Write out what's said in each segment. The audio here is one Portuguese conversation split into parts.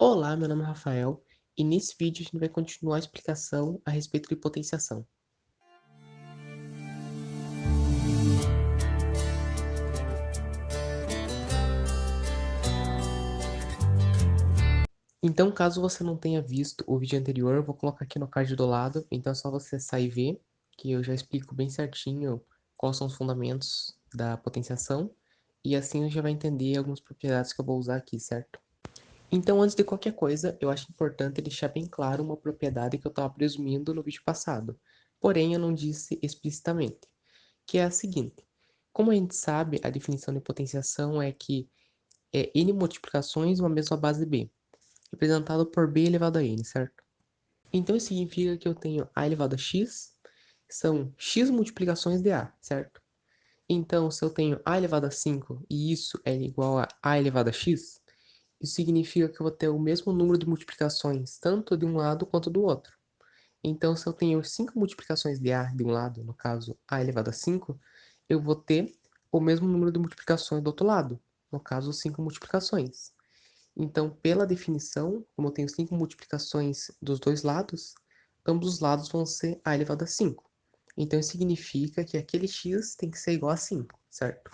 Olá, meu nome é Rafael e nesse vídeo a gente vai continuar a explicação a respeito de potenciação. Então, caso você não tenha visto o vídeo anterior, eu vou colocar aqui no card do lado, então é só você sair e ver, que eu já explico bem certinho quais são os fundamentos da potenciação, e assim você já vai entender algumas propriedades que eu vou usar aqui, certo? Então, antes de qualquer coisa, eu acho importante deixar bem claro uma propriedade que eu estava presumindo no vídeo passado, porém eu não disse explicitamente, que é a seguinte. Como a gente sabe, a definição de potenciação é que é n multiplicações de uma mesma base b, representado por b elevado a n, certo? Então isso significa que eu tenho a elevado a x, são x multiplicações de a, certo? Então, se eu tenho a elevado a 5 e isso é igual a elevado a x, isso significa que eu vou ter o mesmo número de multiplicações, tanto de um lado quanto do outro. Então, se eu tenho 5 multiplicações de a de um lado, no caso a elevado a 5, eu vou ter o mesmo número de multiplicações do outro lado, no caso 5 multiplicações. Então, pela definição, como eu tenho 5 multiplicações dos dois lados, ambos os lados vão ser a elevado a 5. Então, isso significa que aquele x tem que ser igual a 5, certo?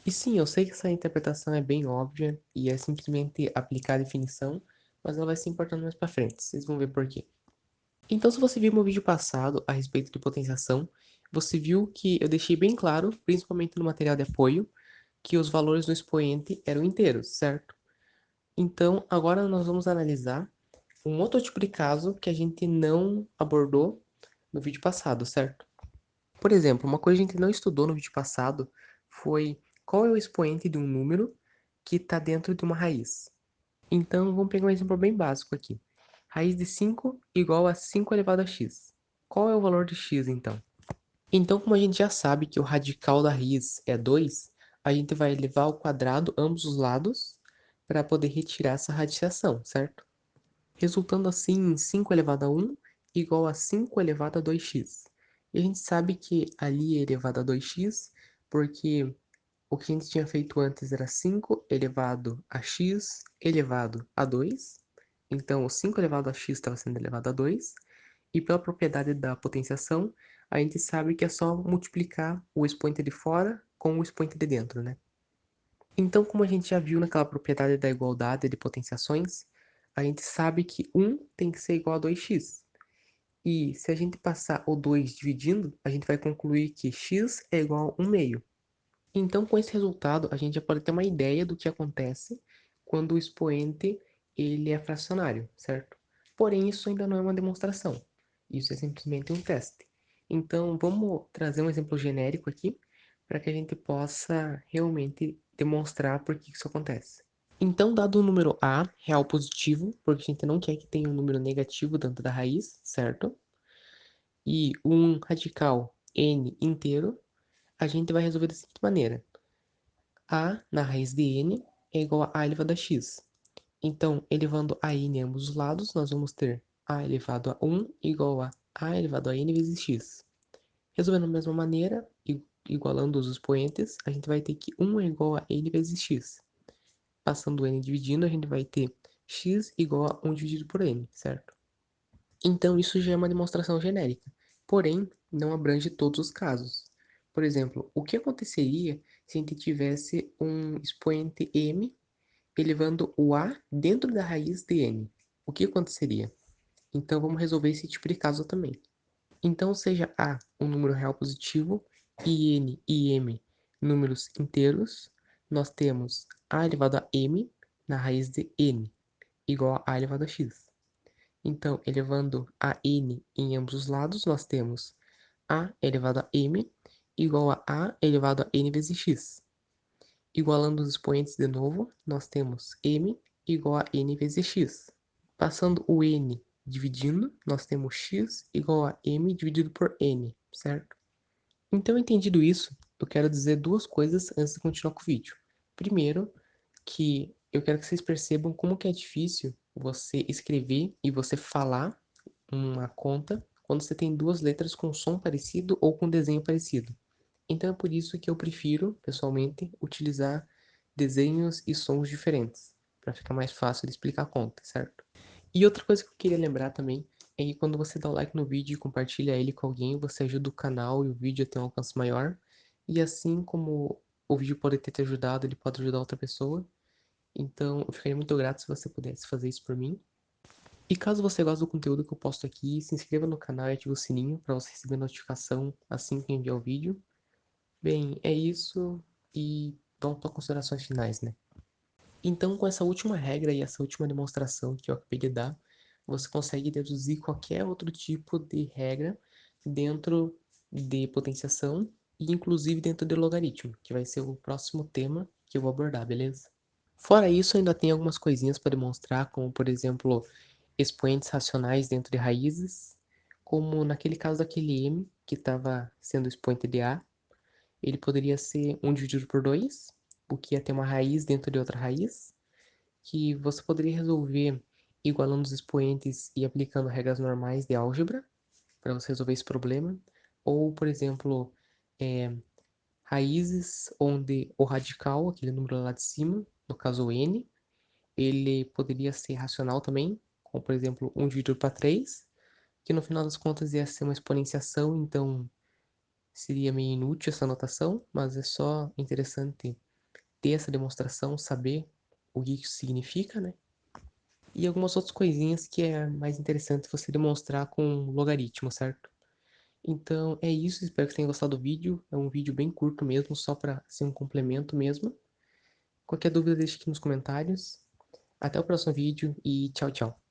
E sim, eu sei que essa interpretação é bem óbvia e é simplesmente aplicar a definição, mas ela vai se importando mais para frente, vocês vão ver por quê. Então, se você viu meu vídeo passado a respeito de potenciação, você viu que eu deixei bem claro, principalmente no material de apoio, que os valores do expoente eram inteiros, certo? Então, agora nós vamos analisar um outro tipo de caso que a gente não abordou no vídeo passado, certo? Por exemplo, uma coisa que a gente não estudou no vídeo passado foi qual é o expoente de um número que está dentro de uma raiz. Então, vamos pegar um exemplo bem básico aqui. Raiz de 5 igual a 5 elevado a x. Qual é o valor de x, então? Então, como a gente já sabe que o radical da raiz é 2, a gente vai elevar ao quadrado ambos os lados para poder retirar essa radiação, certo? Resultando assim em 5 elevado a 1 igual a 5 elevado a 2x. E a gente sabe que ali é elevado a 2x porque o que a gente tinha feito antes era 5 elevado a x elevado a 2. Então, o 5 elevado a x estava sendo elevado a 2. E pela propriedade da potenciação, a gente sabe que é só multiplicar o expoente de fora com o expoente de dentro, né? Então, como a gente já viu naquela propriedade da igualdade de potenciações, a gente sabe que 1 tem que ser igual a 2x. E se a gente passar o 2 dividindo, a gente vai concluir que x é igual a 1 meio. Então, com esse resultado, a gente já pode ter uma ideia do que acontece quando o expoente ele é fracionário, certo? Porém, isso ainda não é uma demonstração. Isso é simplesmente um teste. Então, vamos trazer um exemplo genérico aqui para que a gente possa realmente demonstrar por que isso acontece. Então, dado o número A real positivo, porque a gente não quer que tenha um número negativo dentro da raiz, certo? E um radical n inteiro, a gente vai resolver da seguinte maneira. A na raiz de n é igual a elevado a x. Então, elevando a n em ambos os lados, nós vamos ter a elevado a 1 igual a elevado a n vezes x. Resolvendo da mesma maneira, igualando os expoentes, a gente vai ter que 1 é igual a n vezes x. Passando n dividindo, a gente vai ter x igual a 1 dividido por n, certo? Então, isso já é uma demonstração genérica, porém, não abrange todos os casos. Por exemplo, o que aconteceria se a gente tivesse um expoente m elevando o a dentro da raiz de n? O que aconteceria? Então, vamos resolver esse tipo de caso também. Então, seja a um número real positivo e n e m números inteiros, nós temos a elevado a m na raiz de n igual a elevado a x. Então, elevando a n em ambos os lados, nós temos a elevado a m igual a elevado a n vezes x. Igualando os expoentes de novo, nós temos m igual a n vezes x. Passando o n dividindo, nós temos x igual a m dividido por n, certo? Então, entendido isso, eu quero dizer duas coisas antes de continuar com o vídeo. Primeiro, que eu quero que vocês percebam como que é difícil você escrever e você falar uma conta quando você tem duas letras com som parecido ou com desenho parecido. Então é por isso que eu prefiro, pessoalmente, utilizar desenhos e sons diferentes, para ficar mais fácil de explicar a conta, certo? E outra coisa que eu queria lembrar também é que quando você dá o like no vídeo e compartilha ele com alguém, você ajuda o canal e o vídeo a ter um alcance maior. E assim como o vídeo pode ter te ajudado, ele pode ajudar outra pessoa. Então eu ficaria muito grato se você pudesse fazer isso por mim. E caso você goste do conteúdo que eu posto aqui, se inscreva no canal e ative o sininho para você receber notificação assim que eu enviar o vídeo. Bem, é isso e vamos para considerações finais, né? Então, com essa última regra e essa última demonstração que eu acabei de dar, você consegue deduzir qualquer outro tipo de regra dentro de potenciação e inclusive dentro de logaritmo, que vai ser o próximo tema que eu vou abordar, beleza? Fora isso, ainda tem algumas coisinhas para demonstrar, como por exemplo, expoentes racionais dentro de raízes, como naquele caso daquele m que estava sendo expoente de a, ele poderia ser 1 dividido por 2, o que ia ter uma raiz dentro de outra raiz, que você poderia resolver igualando os expoentes e aplicando regras normais de álgebra para você resolver esse problema. Ou, por exemplo, é, raízes onde o radical, aquele número lá de cima, no caso o n, ele poderia ser racional também, como por exemplo 1 dividido para 3, que no final das contas ia ser uma exponenciação, então seria meio inútil essa notação, mas é só interessante ter essa demonstração, saber o que isso significa, né? E algumas outras coisinhas que é mais interessante você demonstrar com logaritmo, certo? Então é isso, espero que você tenha gostado do vídeo. É um vídeo bem curto mesmo, só para ser um complemento mesmo. Qualquer dúvida deixe aqui nos comentários. Até o próximo vídeo e tchau, tchau.